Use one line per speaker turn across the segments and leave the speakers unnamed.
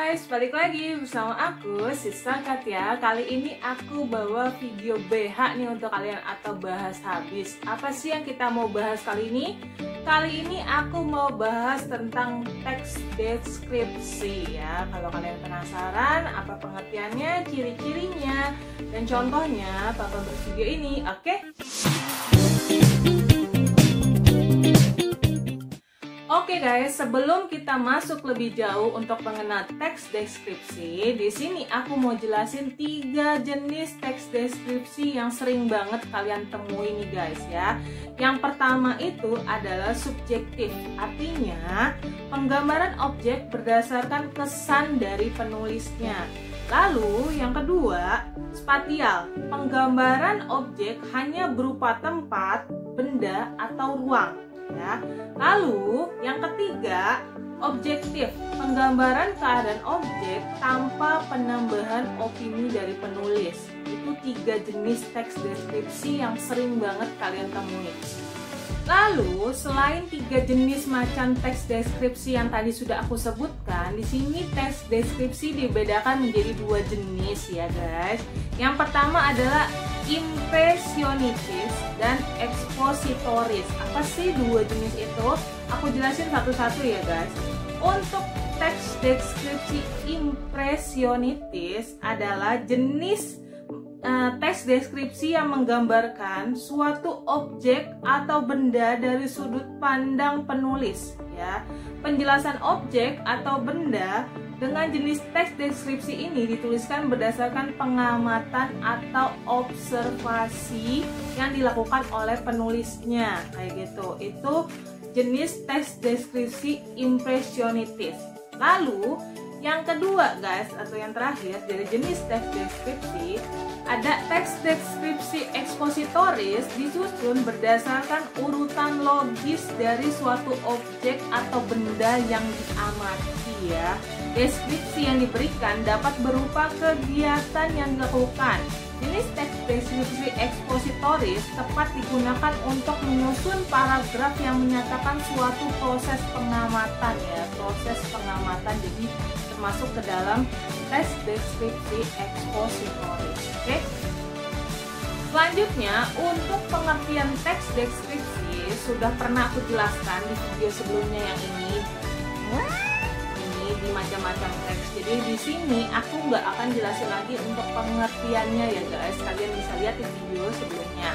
guys, balik lagi bersama aku, Sista Katia. Kali ini aku bawa video BH nih untuk kalian atau bahas habis. Apa sih yang kita mau bahas kali ini? Kali ini aku mau bahas tentang teks deskripsi ya. Kalau kalian penasaran apa pengertiannya, ciri-cirinya, dan contohnya tonton terus video ini, oke? Oke guys, sebelum kita masuk lebih jauh untuk mengenal teks deskripsi, di sini aku mau jelasin 3 jenis teks deskripsi yang sering banget kalian temui nih guys ya. Yang pertama itu adalah subjektif, artinya penggambaran objek berdasarkan kesan dari penulisnya. Lalu yang kedua, spatial, penggambaran objek hanya berupa tempat, benda, atau ruang. Ya. Lalu yang ketiga, objektif, penggambaran keadaan objek tanpa penambahan opini dari penulis. Itu 3 jenis teks deskripsi yang sering banget kalian temui. Lalu selain 3 jenis macam teks deskripsi yang tadi sudah aku sebutkan, di sini teks deskripsi dibedakan menjadi 2 jenis ya guys. Yang pertama adalah impresionitis dan ekspositoris. Apa sih 2 jenis itu? Aku jelasin satu-satu ya guys. Untuk teks deskripsi impresionitis adalah jenis teks deskripsi yang menggambarkan suatu objek atau benda dari sudut pandang penulis ya. Penjelasan objek atau benda dengan jenis teks deskripsi ini dituliskan berdasarkan pengamatan atau observasi yang dilakukan oleh penulisnya kayak gitu. Itu jenis teks deskripsi impresionitis. Lalu yang kedua guys, atau yang terakhir dari jenis teks deskripsi, ada teks deskripsi ekspositoris, disusun berdasarkan urutan logis dari suatu objek atau benda yang diamati ya. Deskripsi yang diberikan dapat berupa kegiatan yang dilakukan. Jenis teks deskripsi ekspositoris tepat digunakan untuk menyusun paragraf yang menyatakan suatu proses pengamatan ya, proses pengamatan. Jadi termasuk ke dalam teks deskripsi ekspositoris. Oke. Selanjutnya, untuk pengertian teks deskripsi sudah pernah aku jelaskan di video sebelumnya yang ini di macam-macam teks. Jadi di sini aku nggak akan jelasin lagi untuk pengertiannya ya guys. Kalian bisa lihat di video sebelumnya.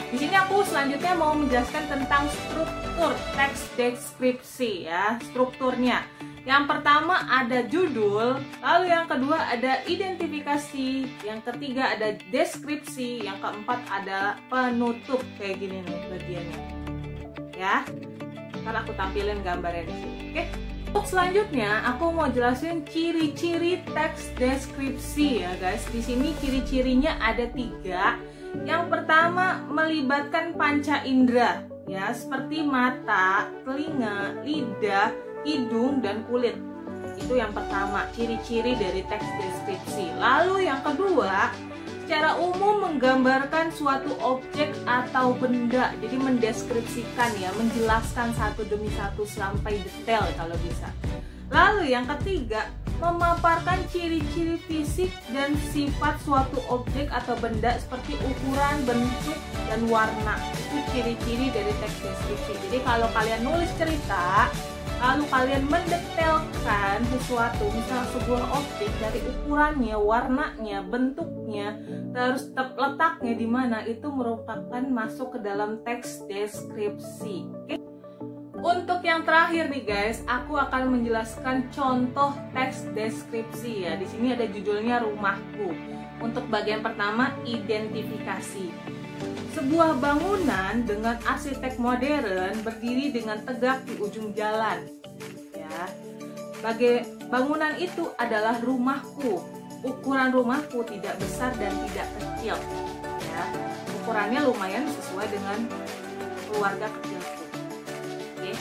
Di sini aku selanjutnya mau menjelaskan tentang struktur teks deskripsi ya, strukturnya. Yang pertama ada judul, lalu yang kedua ada identifikasi, yang ketiga ada deskripsi, yang keempat ada penutup kayak gini nih bagiannya. Ya. Ntar aku tampilin gambarnya di sini. Oke. Untuk selanjutnya aku mau jelasin ciri-ciri teks deskripsi ya guys. Di sini ciri-cirinya ada 3. Yang pertama melibatkan panca indera ya, seperti mata, telinga, lidah, hidung, dan kulit. Itu yang pertama, ciri-ciri dari teks deskripsi. Lalu yang kedua, secara umum menggambarkan suatu objek atau benda. Jadi mendeskripsikan ya, menjelaskan satu demi satu sampai detail kalau bisa. Lalu yang ketiga, memaparkan ciri-ciri fisik dan sifat suatu objek atau benda seperti ukuran, bentuk, dan warna. Itu ciri-ciri dari teks deskripsi. Jadi kalau kalian nulis cerita, lalu kalian mendetailkan sesuatu, misalnya sebuah objek dari ukurannya, warnanya, bentuknya, terus letaknya di mana, itu merupakan masuk ke dalam teks deskripsi. Oke? Untuk yang terakhir nih guys, aku akan menjelaskan contoh teks deskripsi ya. Di sini ada judulnya Rumahku. Untuk bagian pertama, identifikasi. Sebuah bangunan dengan arsitek modern berdiri dengan tegak di ujung jalan. Ya, bangunan itu adalah rumahku. Ukuran rumahku tidak besar dan tidak kecil. Ya, ukurannya lumayan sesuai dengan keluarga kecilku. Oke,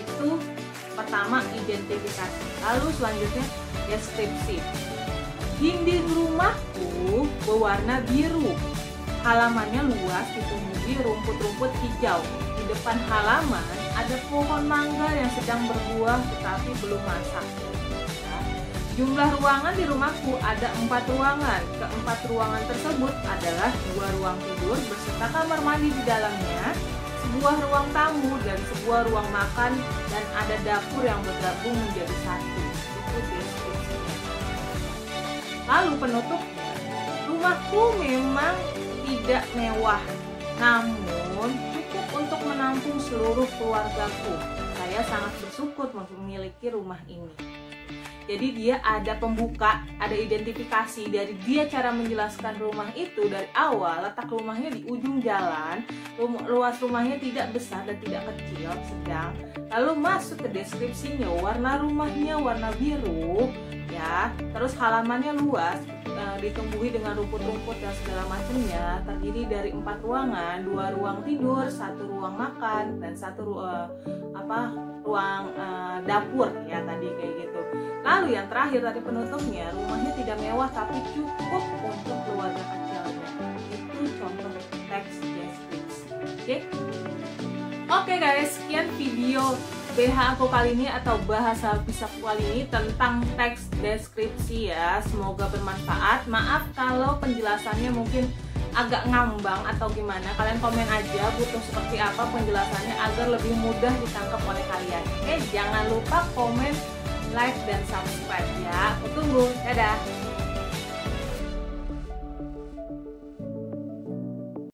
itu pertama identifikasi. Lalu selanjutnya deskripsi. Dinding rumahku berwarna biru. Halamannya luas, ditumbuhi rumput-rumput hijau. Di depan halaman ada pohon mangga yang sedang berbuah tetapi belum masak. Jumlah ruangan di rumahku ada 4 ruangan. Keempat ruangan tersebut adalah 2 ruang tidur beserta kamar mandi di dalamnya, sebuah ruang tamu dan sebuah ruang makan, dan ada dapur yang bergabung menjadi satu. Itu deskripsinya. Lalu penutupnya, rumahku memang tidak mewah, namun cukup untuk menampung seluruh keluargaku. Saya sangat bersyukur memiliki rumah ini. Jadi dia ada pembuka, ada identifikasi dari dia, cara menjelaskan rumah itu dari awal. Letak rumahnya di ujung jalan, luas rumahnya tidak besar dan tidak kecil, sedang. Lalu masuk ke deskripsinya, warna rumahnya warna biru, ya. Terus halamannya luas, ditumbuhi dengan rumput-rumput dan segala macamnya. Terdiri dari 4 ruangan, 2 ruang tidur, 1 ruang makan, dan 1 ruang dapur, ya tadi kayak gitu. Lalu yang terakhir tadi penutupnya, rumahnya tidak mewah tapi cukup untuk keluarga kecilnya. Itu contoh teks deskripsi. Oke guys, sekian video BH aku kali ini atau bahasa Bisakku kali ini tentang teks deskripsi ya. Semoga bermanfaat. Maaf kalau penjelasannya mungkin agak ngambang atau gimana. Kalian komen aja butuh seperti apa penjelasannya agar lebih mudah ditangkap oleh kalian. Oke, jangan lupa komen, like, dan subscribe ya. Aku tunggu. Dadah.